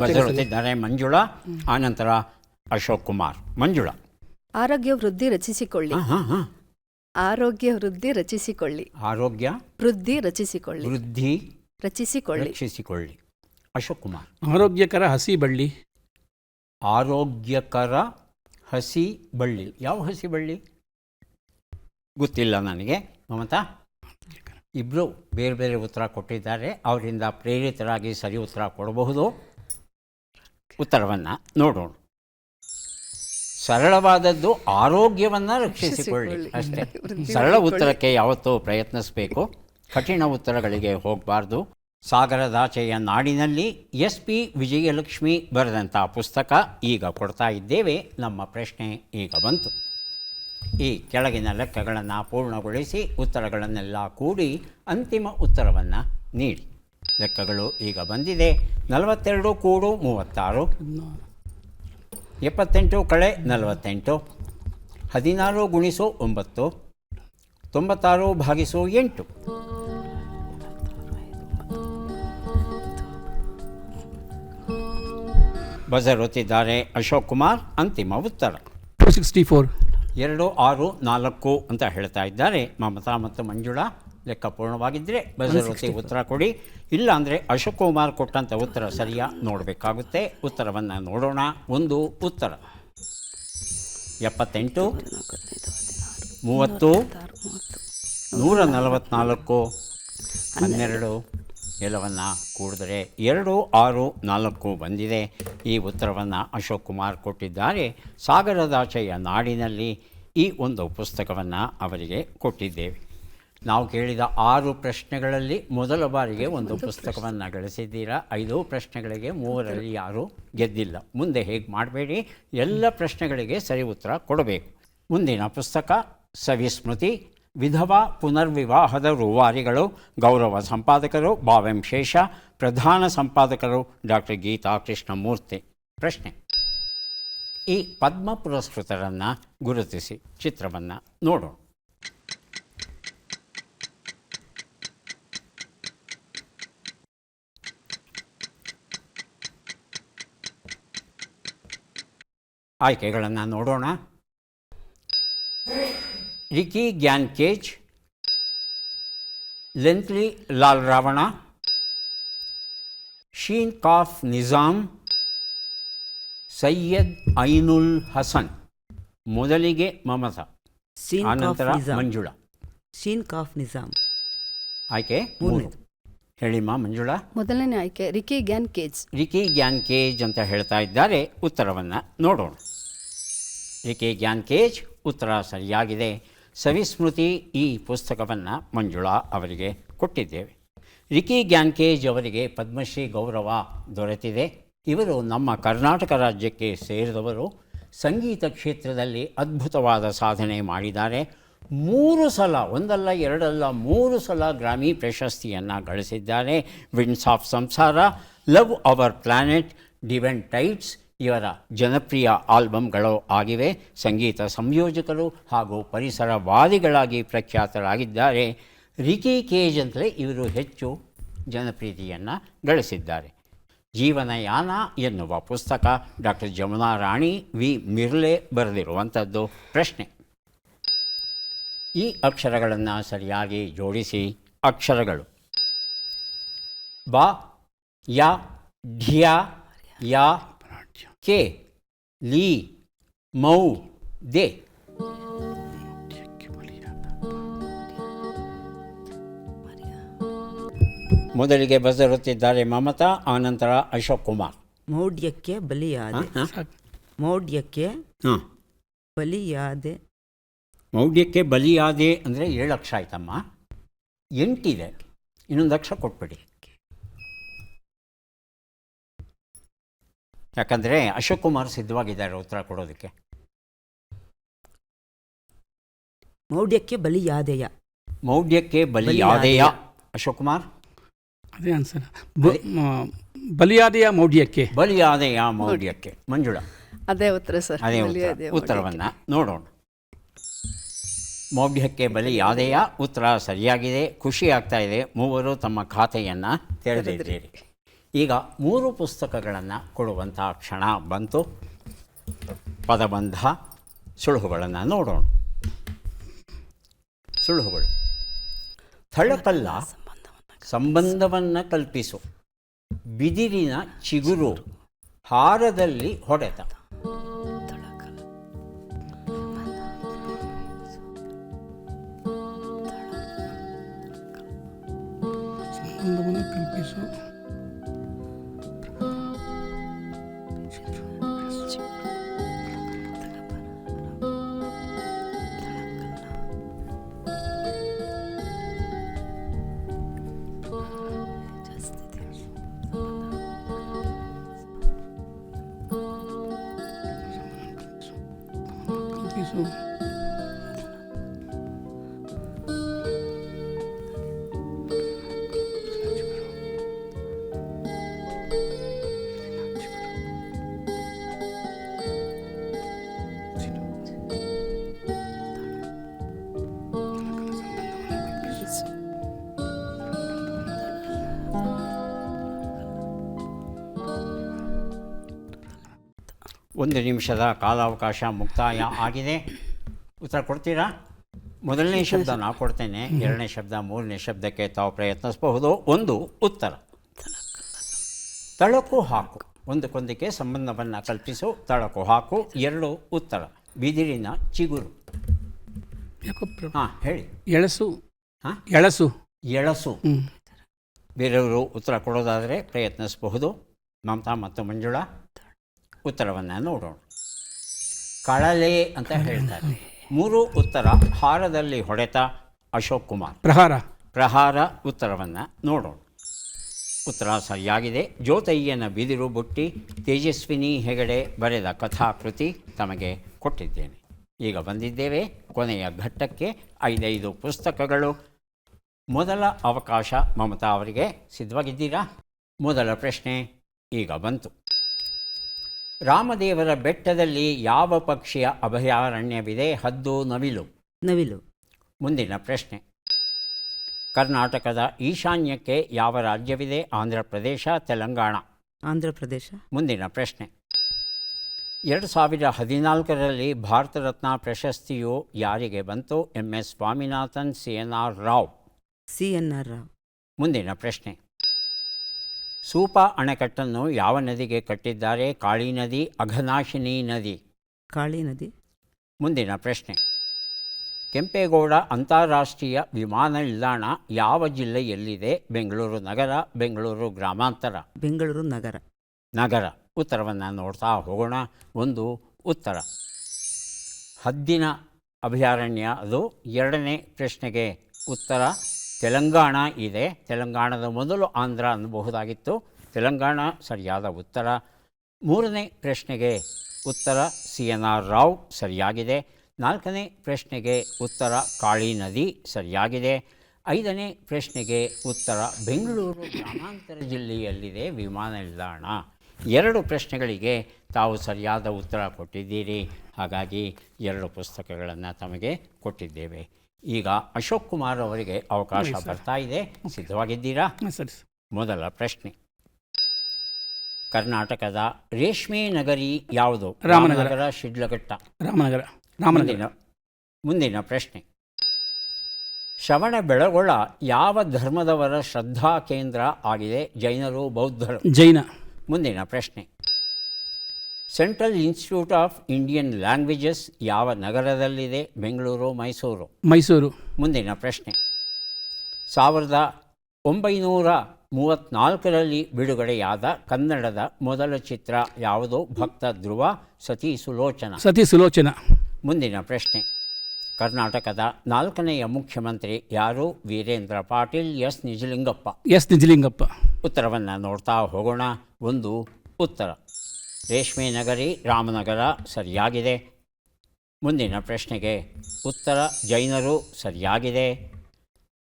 ಬಜರುತ್ತಿದ್ದಾರೆ ಮಂಜುಳಾ, ಆನಂತರ ಅಶೋಕ್ ಕುಮಾರ್. ಮಂಜುಳಾ. ಆರೋಗ್ಯ ವೃದ್ಧಿ ರಚಿಸಿಕೊಳ್ಳಿ. ಆರೋಗ್ಯ ವೃದ್ಧಿ ರಚಿಸಿಕೊಳ್ಳಿ. ಆರೋಗ್ಯ ವೃದ್ಧಿ ರಚಿಸಿಕೊಳ್ಳಿ. ವೃದ್ಧಿ ರಚಿಸಿಕೊಳ್ಳಿ. ಅಶೋಕ್ ಕುಮಾರ್. ಆರೋಗ್ಯಕರ ಹಸಿ ಬಳ್ಳಿ. ಆರೋಗ್ಯಕರ ಹಸಿ ಬಳ್ಳಿ. ಯಾವ ಹಸಿ ಬಳ್ಳಿ ಗೊತ್ತಿಲ್ಲ ನನಗೆ. ಮಮತಾ. ಇಬ್ಬರು ಬೇರೆ ಬೇರೆ ಉತ್ತರ ಕೊಟ್ಟಿದ್ದಾರೆ. ಅವರಿಂದ ಪ್ರೇರಿತರಾಗಿ ಸರಿ ಉತ್ತರ ಕೊಡಬಹುದು. ಉತ್ತರವನ್ನು ನೋಡೋಣ. ಸರಳವಾದದ್ದು ಆರೋಗ್ಯವನ್ನು ರಕ್ಷಿಸಿಕೊಳ್ಳಿ ರಕ್ಷಿಸಿಕೊಳ್ಳಿ. ಅಷ್ಟೇ. ವೃದ್ಧಿ ಸರಳ ಮಾಡಿಕೊಳ್ಳಿ. ಉತ್ತರಕ್ಕೆ ಯಾವತ್ತೂ ಪ್ರಯತ್ನಿಸಬೇಕು, ಕಠಿಣ ಉತ್ತರಗಳಿಗೆ ಹೋಗಬಾರ್ದು. ಸಾಗರದಾಚೆಯ ನಾಡಿನಲ್ಲಿ SP ವಿಜಯಲಕ್ಷ್ಮಿ ಬರೆದಂಥ ಪುಸ್ತಕ ಈಗ ಕೊಡ್ತಾ ಇದ್ದೇವೆ. ನಮ್ಮ ಪ್ರಶ್ನೆ ಈಗ ಬಂತು. ಈ ಕೆಳಗಿನ ಲೆಕ್ಕಗಳನ್ನು ಪೂರ್ಣಗೊಳಿಸಿ ಉತ್ತರಗಳನ್ನೆಲ್ಲ ಕೂಡಿ ಅಂತಿಮ ಉತ್ತರವನ್ನು ನೀಡಿ. ಲೆಕ್ಕಗಳು ಈಗ ಬಂದಿದೆ. 42 ಕೂಡು 36, 78 ಕಳೆ 48, 16 ಗುಣಿಸು 9, 96 ಭಾಗಿಸು 8. ಬಜರ್ ಒತ್ತಿದ್ದಾರೆ ಅಶೋಕ್ ಕುಮಾರ್. ಅಂತಿಮ ಉತ್ತರ 264. 2, 6, 4 ಅಂತ ಹೇಳ್ತಾ ಇದ್ದಾರೆ ಮಮತಾ ಮತ್ತು ಮಂಜುಳಾ. ಲೆಕ್ಕ ಪೂರ್ಣವಾಗಿದ್ದರೆ ಬಜರ್ ಒತ್ತಿ ಉತ್ತರ ಕೊಡಿ. ಇಲ್ಲ ಅಂದರೆ ಅಶೋಕ್ ಕುಮಾರ್ ಕೊಟ್ಟಂಥ ಉತ್ತರ ಸರಿಯಾ ನೋಡಬೇಕಾಗುತ್ತೆ. ಉತ್ತರವನ್ನು ನೋಡೋಣ. ಒಂದು ಉತ್ತರ 78, 30, 144, 12 ಎಲ್ಲವನ್ನು ಕೂಡಿದರೆ 2, 6, 4 ಬಂದಿದೆ. ಈ ಉತ್ತರವನ್ನು ಅಶೋಕ್ ಕುಮಾರ್ ಕೊಟ್ಟಿದ್ದಾರೆ. ಸಾಗರದಾಚೆಯ ನಾಡಿನಲ್ಲಿ ಈ ಒಂದು ಪುಸ್ತಕವನ್ನು ಅವರಿಗೆ ಕೊಟ್ಟಿದ್ದೇವೆ. ನಾವು ಕೇಳಿದ 6 ಪ್ರಶ್ನೆಗಳಲ್ಲಿ ಮೊದಲ ಬಾರಿಗೆ ಒಂದು ಪುಸ್ತಕವನ್ನು ಗಳಿಸಿದ್ದೀರಾ. 5 ಪ್ರಶ್ನೆಗಳಿಗೆ 3ರಲ್ಲಿ ಯಾರೂ ಗೆದ್ದಿಲ್ಲ. ಮುಂದೆ ಹೇಗೆ ಮಾಡಬೇಡಿ, ಎಲ್ಲ ಪ್ರಶ್ನೆಗಳಿಗೆ ಸರಿ ಉತ್ತರ ಕೊಡಬೇಕು. ಮುಂದಿನ ಪುಸ್ತಕ ಸವಿಸ್ಮೃತಿ, ವಿಧವಾ ಪುನರ್ವಿವಾಹದ ರೂವಾರಿಗಳು. ಗೌರವ ಸಂಪಾದಕರು ಬಾವೆಂ ಶೇಷ, ಪ್ರಧಾನ ಸಂಪಾದಕರು ಡಾಕ್ಟರ್ ಗೀತಾ ಕೃಷ್ಣಮೂರ್ತಿ. ಪ್ರಶ್ನೆ: ಈ ಪದ್ಮ ಪುರಸ್ಕೃತರನ್ನು ಗುರುತಿಸಿ. ಚಿತ್ರವನ್ನು ನೋಡೋಣ. ಆಯ್ಕೆಗಳನ್ನು ನೋಡೋಣ. ರಿಕಿ ಗ್ಯಾನ್ಕೇಜ್, ಲೆಂತ್ಲಿ ಲಾಲ್ ರಾವಣ, ಶೀನ್ ಕಾಫ್ ನಿಜಾಮ್, ಸೈಯದ್ ಐನುಲ್ ಹಸನ್. ಮೊದಲಿಗೆ ಮಮತಾ, ಆನಂತರ ಮಂಜುಳಾ. ಶೀನ್ ಕಾಫ್ ನಿಜಾಮ್ ಆಯ್ಕೆ 3. ಹೇಳಿಮ್ಮ ಮಂಜುಳಾ. ಮೊದಲನೇ ಆಯ್ಕೆ ರಿಕಿ ಗ್ಯಾನ್ಕೇಜ್. ರಿಕಿ ಗ್ಯಾನ್ಕೇಜ್ ಅಂತ ಹೇಳ್ತಾ ಇದ್ದಾರೆ. ಉತ್ತರವನ್ನು ನೋಡೋಣ. ರಿಕಿ ಗ್ಯಾನ್ಕೇಜ್ ಉತ್ತರ ಸರಿಯಾಗಿದೆ. ಸವಿಸ್ಮೃತಿ ಈ ಪುಸ್ತಕವನ್ನು ಮಂಜುಳಾ ಅವರಿಗೆ ಕೊಟ್ಟಿದ್ದೇವೆ. ರಿಕಿ ಗ್ಯಾನ್ಕೇಜ್ ಅವರಿಗೆ ಪದ್ಮಶ್ರೀ ಗೌರವ ದೊರೆತಿದೆ. ಇವರು ನಮ್ಮ ಕರ್ನಾಟಕ ರಾಜ್ಯಕ್ಕೆ ಸೇರಿದವರು. ಸಂಗೀತ ಕ್ಷೇತ್ರದಲ್ಲಿ ಅದ್ಭುತವಾದ ಸಾಧನೆ ಮಾಡಿದ್ದಾರೆ. 3 ಸಲ, ಒಂದಲ್ಲ ಎರಡಲ್ಲ 3 ಸಲ ಗ್ರಾಮಿ ಪ್ರಶಸ್ತಿಯನ್ನು ಗಳಿಸಿದ್ದಾರೆ. ವಿಂಡ್ಸ್ ಆಫ್ ಸಂಸಾರ, ಲವ್ ಅವರ್ ಪ್ಲಾನೆಟ್, ಡಿವೆನ್ ಟೈಡ್ಸ್ ಇವರ ಜನಪ್ರಿಯ ಆಲ್ಬಮ್ಗಳು ಆಗಿವೆ. ಸಂಗೀತ ಸಂಯೋಜಕರು ಹಾಗೂ ಪರಿಸರವಾದಿಗಳಾಗಿ ಪ್ರಖ್ಯಾತರಾಗಿದ್ದಾರೆ. ರಿಕಿ ಕೇಜ್ ಅಂತಲೇ ಇವರು ಹೆಚ್ಚು ಜನಪ್ರಿಯತೆಯನ್ನು ಗಳಿಸಿದ್ದಾರೆ. ಜೀವನಯಾನ ಎನ್ನುವ ಪುಸ್ತಕ ಡಾಕ್ಟರ್ ಜಮುನಾ ರಾಣಿ ವಿ ಮಿರ್ಲೆ ಬರೆದಿರುವಂಥದ್ದು. ಪ್ರಶ್ನೆ: ಈ ಅಕ್ಷರಗಳನ್ನು ಸರಿಯಾಗಿ ಜೋಡಿಸಿ. ಅಕ್ಷರಗಳು: ಬ, ಯ, ಢ್ಯ, ಯ, ಕೆ, ಲಿ, ಮೌ, ದೆ. ಮೊದಲಿಗೆ ಬರೆದಿರುತ್ತಿದ್ದಾರೆ ಮಮತಾ, ಆನಂತರ ಅಶೋಕ್ ಕುಮಾರ್. ಮೌಢ್ಯಕ್ಕೆ ಬಲಿಯಾದೆ. ಮೌಢ್ಯಕ್ಕೆ ಬಲಿಯಾದೆ. ಮೌಢ್ಯಕ್ಕೆ ಬಲಿಯಾದೆ ಅಂದರೆ 7 ಅಕ್ಷರ ಆಯ್ತಮ್ಮ. 8 ಇದೆ, ಇನ್ನೊಂದು ಅಕ್ಷರ ಕೊಟ್ಬಿಡಿ. ಯಾಕಂದರೆ ಅಶೋಕ್ ಕುಮಾರ್ ಸಿದ್ಧವಾಗಿದ್ದಾರೆ ಉತ್ತರ ಕೊಡೋದಕ್ಕೆ. ಮೌಢ್ಯಕ್ಕೆ ಬಲಿಯಾದೆಯ. ಮೌಢ್ಯಕ್ಕೆ ಬಲಿಯಾದೆಯ. ಅಶೋಕ್ ಕುಮಾರ್. ಅದೇ ಆನ್ಸರ್. ಬಲಿಯಾದೆಯ ಮೌಢ್ಯಕ್ಕೆ. ಬಲಿಯಾದೆಯ ಮೌಢ್ಯಕ್ಕೆ. ಮಂಜುಳಾ. ಅದೇ ಉತ್ತರ ಸರ್. ಅದೇ ಉತ್ತರವನ್ನು ನೋಡೋಣ. ಮೌಢ್ಯಕ್ಕೆ ಬಲಿಯಾದೆಯ ಉತ್ತರ ಸರಿಯಾಗಿದೆ. ಖುಷಿ ಆಗ್ತಾ ಇದೆ. ಮೂವರು ತಮ್ಮ ಖಾತೆಯನ್ನು ತೆರೆದಿದ್ದೀರಿ. ಈಗ 3 ಪುಸ್ತಕಗಳನ್ನು ಕೊಡುವಂಥ ಕ್ಷಣ ಬಂತು. ಪದಬಂಧ, ಸುಳುಹುಗಳನ್ನು ನೋಡೋಣ. ಸುಳುಹುಗಳು: ಥಳಕಲ್ಲ ಸಂಬಂಧವನ್ನು ಕಲ್ಪಿಸು, ಬಿದಿರಿನ ಚಿಗುರು, ಹಾರದಲ್ಲಿ ಹೊಡೆತ. ಸಂಬಂಧವನ್ನು ಕಲ್ಪಿಸು, 1 ನಿಮಿಷದ ಕಾಲಾವಕಾಶ ಮುಕ್ತಾಯ ಆಗಿದೆ. ಉತ್ತರ ಕೊಡ್ತೀರಾ? ಮೊದಲನೇ ಶಬ್ದ ನಾ ಕೊಡ್ತೇನೆ, ಎರಡನೇ ಶಬ್ದ, ಮೂರನೇ ಶಬ್ದಕ್ಕೆ ತಾವು ಪ್ರಯತ್ನಿಸಬಹುದು. 1 ಉತ್ತರ. ತಳಕು ಹಾಕು, ಒಂದಕ್ಕೊಂದಕ್ಕೆ ಸಂಬಂಧವನ್ನು ಕಲ್ಪಿಸು, ತಳಕು ಹಾಕು. 2 ಉತ್ತರ. ಬಿದಿರಿನ ಚಿಗುರು. ಹಾಂ ಹೇಳಿ. ಎಳಸು. ಹಾಂ, ಎಳಸು. ಎಳಸು. ಬೇರೆಯವರು ಉತ್ತರ ಕೊಡೋದಾದರೆ ಪ್ರಯತ್ನಿಸಬಹುದು. ಮಮತಾ ಮತ್ತು ಮಂಜುಳಾ ಉತ್ತರವನ್ನು ನೋಡೋಣ. ಕಳಲೆ ಅಂತ ಹೇಳ್ತಾರೆ. 3 ಉತ್ತರ. ಹಾರದಲ್ಲಿ ಹೊಡೆತ. ಅಶೋಕ್ ಕುಮಾರ್. ಪ್ರಹಾರ. ಪ್ರಹಾರ ಉತ್ತರವನ್ನು ನೋಡೋಣ. ಉತ್ತರ ಸರಿಯಾಗಿದೆ. ಜ್ಯೋತಯ್ಯನ ಬಿದಿರು ಬುಟ್ಟಿ ತೇಜಸ್ವಿನಿ ಹೆಗಡೆ ಬರೆದ ಕಥಾಕೃತಿ ತಮಗೆ ಕೊಟ್ಟಿದ್ದೇನೆ. ಈಗ ಬಂದಿದ್ದೇವೆ ಕೊನೆಯ ಘಟ್ಟಕ್ಕೆ. 5 ಪುಸ್ತಕಗಳು. ಮೊದಲ ಅವಕಾಶ ಮಮತಾ ಅವರಿಗೆ. ಸಿದ್ಧವಾಗಿದ್ದೀರಾ? ಮೊದಲ ಪ್ರಶ್ನೆ ಈಗ ಬಂತು. ರಾಮದೇವರ ಬೆಟ್ಟದಲ್ಲಿ ಯಾವ ಪಕ್ಷಿಯ ಅಭಯಾರಣ್ಯವಿದೆ? ಹದ್ದು, ನವಿಲು. ನವಿಲು. ಮುಂದಿನ ಪ್ರಶ್ನೆ. ಕರ್ನಾಟಕದ ಈಶಾನ್ಯಕ್ಕೆ ಯಾವ ರಾಜ್ಯವಿದೆ? ಆಂಧ್ರ ಪ್ರದೇಶ, ತೆಲಂಗಾಣ. ಆಂಧ್ರ ಪ್ರದೇಶ. ಮುಂದಿನ ಪ್ರಶ್ನೆ. 2014ರಲ್ಲಿ ಭಾರತ ರತ್ನ ಪ್ರಶಸ್ತಿಯು ಯಾರಿಗೆ ಬಂತು? MS Swaminathan, CNR Rao. CNR Rao. ಮುಂದಿನ ಪ್ರಶ್ನೆ. ಸೂಪ ಅಣೆಕಟ್ಟನ್ನು ಯಾವ ನದಿಗೆ ಕಟ್ಟಿದ್ದಾರೆ? ಕಾಳಿ ನದಿ, ಅಘನಾಶಿನಿ ನದಿ. ಕಾಳಿ ನದಿ. ಮುಂದಿನ ಪ್ರಶ್ನೆ. ಕೆಂಪೇಗೌಡ ಅಂತಾರಾಷ್ಟ್ರೀಯ ವಿಮಾನ ನಿಲ್ದಾಣ ಯಾವ ಜಿಲ್ಲೆಯಲ್ಲಿದೆ? ಬೆಂಗಳೂರು ನಗರ, ಬೆಂಗಳೂರು ಗ್ರಾಮಾಂತರ. ಬೆಂಗಳೂರು ನಗರ. ನಗರ. ಉತ್ತರವನ್ನು ನೋಡ್ತಾ ಹೋಗೋಣ. 1 ಉತ್ತರ. ಹದ್ದಿನ ಅಭಯಾರಣ್ಯ ಅದು. 2ನೇ ಪ್ರಶ್ನೆಗೆ ಉತ್ತರ ತೆಲಂಗಾಣ ಇದೆ. ತೆಲಂಗಾಣದ ಮೊದಲು ಆಂಧ್ರ ಅನ್ನಬಹುದಾಗಿತ್ತು. ತೆಲಂಗಾಣ ಸರಿಯಾದ ಉತ್ತರ. 3ನೇ ಪ್ರಶ್ನೆಗೆ ಉತ್ತರ CNR ರಾವ್ ಸರಿಯಾಗಿದೆ. 4ನೇ ಪ್ರಶ್ನೆಗೆ ಉತ್ತರ ಕಾಳಿ ನದಿ ಸರಿಯಾಗಿದೆ. 5ನೇ ಪ್ರಶ್ನೆಗೆ ಉತ್ತರ ಬೆಂಗಳೂರು ಗ್ರಾಮಾಂತರ ಜಿಲ್ಲೆಯಲ್ಲಿದೆ ವಿಮಾನ ನಿಲ್ದಾಣ. 2 ಪ್ರಶ್ನೆಗಳಿಗೆ ತಾವು ಸರಿಯಾದ ಉತ್ತರ ಕೊಟ್ಟಿದ್ದೀರಿ. ಹಾಗಾಗಿ 2 ಪುಸ್ತಕಗಳನ್ನು ತಮಗೆ ಕೊಟ್ಟಿದ್ದೇವೆ. ಈಗ ಅಶೋಕ್ ಕುಮಾರ್ ಅವರಿಗೆ ಅವಕಾಶ ಬರ್ತಾ ಇದೆ. ಸಿದ್ಧವಾಗಿದ್ದೀರಾ? ಸರಿ. ಮೊದಲ ಪ್ರಶ್ನೆ. ಕರ್ನಾಟಕದ ರೇಷ್ಮೆ ನಗರಿ ಯಾವುದು? ರಾಮನಗರ, ಶಿಡ್ಲಘಟ್ಟ. ರಾಮನಗರ. ಮುಂದಿನ ಪ್ರಶ್ನೆ. ಶ್ರವಣಬೆಳಗೊಳ ಯಾವ ಧರ್ಮದವರ ಶ್ರದ್ಧಾ ಕೇಂದ್ರ ಆಗಿದೆ? ಜೈನರು, ಬೌದ್ಧರು. ಜೈನ. ಮುಂದಿನ ಪ್ರಶ್ನೆ. Central institute of Indian languages ಯಾವ ನಗರದಲ್ಲಿದೆ? ಬೆಂಗಳೂರು, ಮೈಸೂರು. ಮೈಸೂರು. ಮುಂದಿನ ಪ್ರಶ್ನೆ. 1934ರಲ್ಲಿ ಬಿಡುಗಡೆಯಾದ ಕನ್ನಡದ ಮೊದಲ ಚಿತ್ರ ಯಾವುದು? ಭಕ್ತ ಧ್ರುವ, ಸತಿ ಸುಲೋಚನ. ಸತಿ ಸುಲೋಚನ. ಮುಂದಿನ ಪ್ರಶ್ನೆ. ಕರ್ನಾಟಕದ 4ನೆಯ ಮುಖ್ಯಮಂತ್ರಿ ಯಾರು? ವೀರೇಂದ್ರ ಪಾಟೀಲ್, ಎಸ್ ನಿಜಲಿಂಗಪ್ಪ. ಎಸ್ ನಿಜಲಿಂಗಪ್ಪ. ಉತ್ತರವನ್ನು ನೋಡ್ತಾ ಹೋಗೋಣ. 1 ಉತ್ತರ. ರೇಷ್ಮೆ ನಗರಿ ರಾಮನಗರ ಸರಿಯಾಗಿದೆ. ಮುಂದಿನ ಪ್ರಶ್ನೆಗೆ ಉತ್ತರ ಜೈನರು ಸರಿಯಾಗಿದೆ.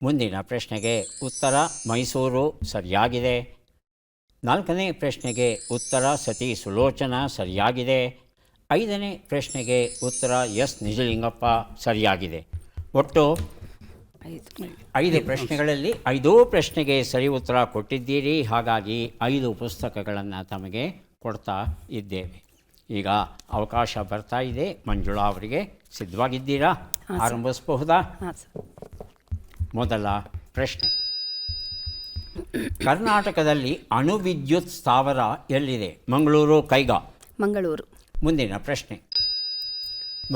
ಮುಂದಿನ ಪ್ರಶ್ನೆಗೆ ಉತ್ತರ ಮೈಸೂರು ಸರಿಯಾಗಿದೆ. 4ನೇ ಪ್ರಶ್ನೆಗೆ ಉತ್ತರ ಸತಿ ಸುಲೋಚನ ಸರಿಯಾಗಿದೆ. 5ನೇ ಪ್ರಶ್ನೆಗೆ ಉತ್ತರ ಎಸ್ ನಿಜಲಿಂಗಪ್ಪ ಸರಿಯಾಗಿದೆ. ಒಟ್ಟು 5 ಪ್ರಶ್ನೆಗಳಲ್ಲಿ 5 ಪ್ರಶ್ನೆಗೆ ಸರಿ ಉತ್ತರ ಕೊಟ್ಟಿದ್ದೀರಿ. ಹಾಗಾಗಿ 5 ಪುಸ್ತಕಗಳನ್ನು ತಮಗೆ ಕೊಡ್ತಾ ಇದ್ದೇವೆ. ಈಗ ಅವಕಾಶ ಬರ್ತಾ ಇದೆ. ಮಂಜುಳಾ ಅವರಿಗೆ ಸಿದ್ಧವಾಗಿದ್ದೀರಾ? ಆರಂಭಿಸಬಹುದಾ? ಮೊದಲ ಪ್ರಶ್ನೆ. ಕರ್ನಾಟಕದಲ್ಲಿ ಅಣು ವಿದ್ಯುತ್ ಸ್ಥಾವರ ಎಲ್ಲಿದೆ? ಮಂಗಳೂರು, ಕೈಗಾ. ಮಂಗಳೂರು. ಮುಂದಿನ ಪ್ರಶ್ನೆ.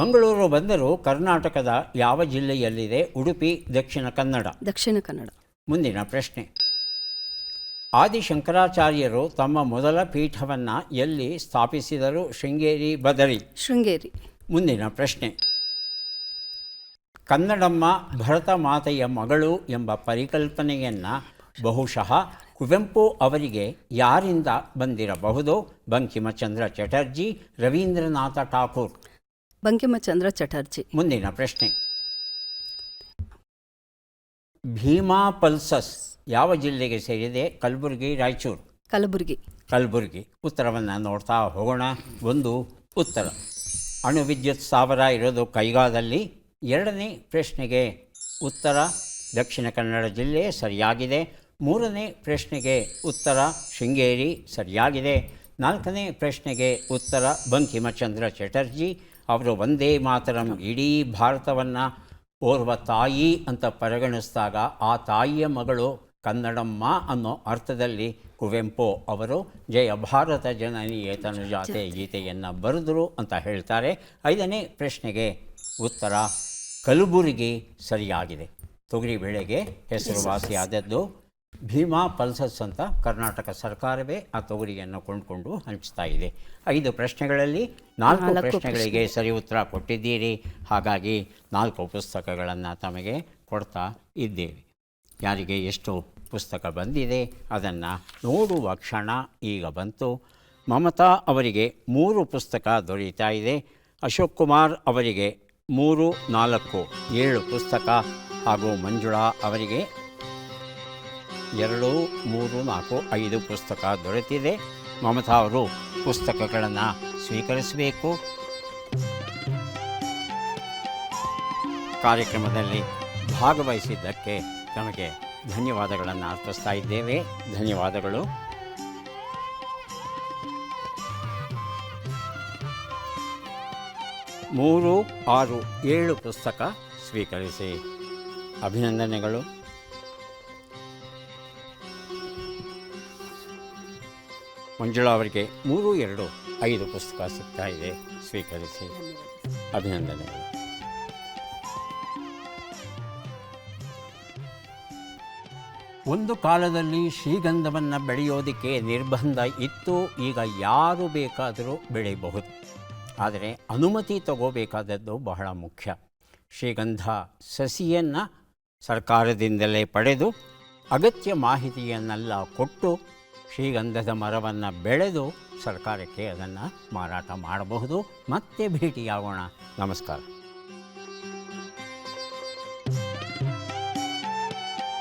ಮಂಗಳೂರು ಬಂದರು ಕರ್ನಾಟಕದ ಯಾವ ಜಿಲ್ಲೆಯಲ್ಲಿದೆ? ಉಡುಪಿ, ದಕ್ಷಿಣ ಕನ್ನಡ. ದಕ್ಷಿಣ ಕನ್ನಡ. ಮುಂದಿನ ಪ್ರಶ್ನೆ. ಆದಿಶಂಕರಾಚಾರ್ಯರು ತಮ್ಮ ಮೊದಲ ಪೀಠವನ್ನು ಎಲ್ಲಿ ಸ್ಥಾಪಿಸಿದರು? ಶೃಂಗೇರಿ, ಬದರಿ. ಶೃಂಗೇರಿ. ಮುಂದಿನ ಪ್ರಶ್ನೆ. ಕನ್ನಡಮ್ಮ ಭರತ ಮಾತೆಯ ಮಗಳು ಎಂಬ ಪರಿಕಲ್ಪನೆಯನ್ನು ಬಹುಶಃ ಕುವೆಂಪು ಅವರಿಗೆ ಯಾರಿಂದ ಬಂದಿರಬಹುದು? ಬಂಕಿಮಚಂದ್ರ ಚಟರ್ಜಿ, ರವೀಂದ್ರನಾಥ ಠಾಕೂರ್. ಬಂಕಿಮಚಂದ್ರ ಚಟರ್ಜಿ. ಮುಂದಿನ ಪ್ರಶ್ನೆ. ಭೀಮಾ ಪಲ್ಸಸ್ ಯಾವ ಜಿಲ್ಲೆಗೆ ಸೇರಿದೆ? ಕಲಬುರಗಿ, ರಾಯಚೂರು. ಕಲಬುರಗಿ. ಕಲಬುರಗಿ. ಉತ್ತರವನ್ನು ನೋಡ್ತಾ ಹೋಗೋಣ. 1 ಉತ್ತರ. ಅಣು ವಿದ್ಯುತ್ ಸ್ಥಾವರ ಇರೋದು ಕೈಗಾದಲ್ಲಿ. 2ನೇ ಪ್ರಶ್ನೆಗೆ ಉತ್ತರ ದಕ್ಷಿಣ ಕನ್ನಡ ಜಿಲ್ಲೆ ಸರಿಯಾಗಿದೆ. 3ನೇ ಪ್ರಶ್ನೆಗೆ ಉತ್ತರ ಶೃಂಗೇರಿ ಸರಿಯಾಗಿದೆ. 4ನೇ ಪ್ರಶ್ನೆಗೆ ಉತ್ತರ ಬಂಕಿಮಚಂದ್ರ ಚಟರ್ಜಿ ಅವರು ವಂದೇ ಮಾತರಂ ಇಡೀ ಭಾರತವನ್ನು ಓರ್ವ ತಾಯಿ ಅಂತ ಪರಿಗಣಿಸಿದಾಗ ಆ ತಾಯಿಯ ಮಗಳು ಕನ್ನಡಮ್ಮ ಅನ್ನೋ ಅರ್ಥದಲ್ಲಿ ಕುವೆಂಪು ಅವರು ಜಯ ಭಾರತ ಜನನಿಯೇ ತನುಜಾತೆ ಗೀತೆಯನ್ನು ಬರೆದರು ಅಂತ ಹೇಳ್ತಾರೆ. 5ನೇ ಪ್ರಶ್ನೆಗೆ ಉತ್ತರ ಕಲಬುರಗಿ ಸರಿಯಾಗಿದೆ. ತೊಗರಿಬೇಳೆಗೆ ಹೆಸರುವಾಸಿಯಾದದ್ದು. ಭೀಮಾ ಪಲ್ಸಸ್ ಅಂತ ಕರ್ನಾಟಕ ಸರ್ಕಾರವೇ ಆ ತೊಗರಿಯನ್ನು ಕೊಂಡುಕೊಂಡು ಹಂಚ್ತಾ ಇದೆ. 5 ಪ್ರಶ್ನೆಗಳಲ್ಲಿ 4 ಪ್ರಶ್ನೆಗಳಿಗೆ ಸರಿ ಉತ್ತರ ಕೊಟ್ಟಿದ್ದೀರಿ. ಹಾಗಾಗಿ 4 ಪುಸ್ತಕಗಳನ್ನು ತಮಗೆ ಕೊಡ್ತಾ ಇದ್ದೇವೆ. ಯಾರಿಗೆ ಎಷ್ಟು ಪುಸ್ತಕ ಬಂದಿದೆ ಅದನ್ನು ನೋಡುವ ಕ್ಷಣ ಈಗ ಬಂತು. ಮಮತಾ ಅವರಿಗೆ 3 ಪುಸ್ತಕ ದೊರೆಯುತ್ತಾ ಇದೆ. ಅಶೋಕ್ ಕುಮಾರ್ ಅವರಿಗೆ 3, 4, 7 ಪುಸ್ತಕ ಹಾಗೂ ಮಂಜುಳಾ ಅವರಿಗೆ 2, 3, 4, 5 ಪುಸ್ತಕ ದೊರೆತಿದೆ. ಮಮತಾ ಅವರು ಪುಸ್ತಕಗಳನ್ನು ಸ್ವೀಕರಿಸಬೇಕು. ಕಾರ್ಯಕ್ರಮದಲ್ಲಿ ಭಾಗವಹಿಸಿದ್ದಕ್ಕೆ ತಮಗೆ ಧನ್ಯವಾದಗಳನ್ನು ಅರ್ಪಿಸ್ತಾ ಇದ್ದೇವೆ. ಧನ್ಯವಾದಗಳು. ಮೂರು, 6, 7 ಪುಸ್ತಕ ಸ್ವೀಕರಿಸಿ. ಅಭಿನಂದನೆಗಳು. ಮಂಜುಳಾ ಅವರಿಗೆ 3, 2, 5 ಪುಸ್ತಕ ಸಿಗ್ತಾ ಇದೆ, ಸ್ವೀಕರಿಸಿ. ಅಭಿನಂದನೆಗಳು. ಒಂದು ಕಾಲದಲ್ಲಿ ಶ್ರೀಗಂಧವನ್ನು ಬೆಳೆಯೋದಕ್ಕೆ ನಿರ್ಬಂಧ ಇತ್ತು. ಈಗ ಯಾರು ಬೇಕಾದರೂ ಬೆಳೆಯಬಹುದು. ಆದರೆ ಅನುಮತಿ ತಗೋಬೇಕಾದದ್ದು ಬಹಳ ಮುಖ್ಯ. ಶ್ರೀಗಂಧ ಸಸಿಯನ್ನು ಸರ್ಕಾರದಿಂದಲೇ ಪಡೆದು ಅಗತ್ಯ ಮಾಹಿತಿಯನ್ನೆಲ್ಲ ಕೊಟ್ಟು ಶ್ರೀಗಂಧದ ಮರವನ್ನು ಬೆಳೆದು ಸರ್ಕಾರಕ್ಕೆ ಅದನ್ನು ಮಾರಾಟ ಮಾಡಬಹುದು. ಮತ್ತೆ ಭೇಟಿಯಾಗೋಣ. ನಮಸ್ಕಾರ.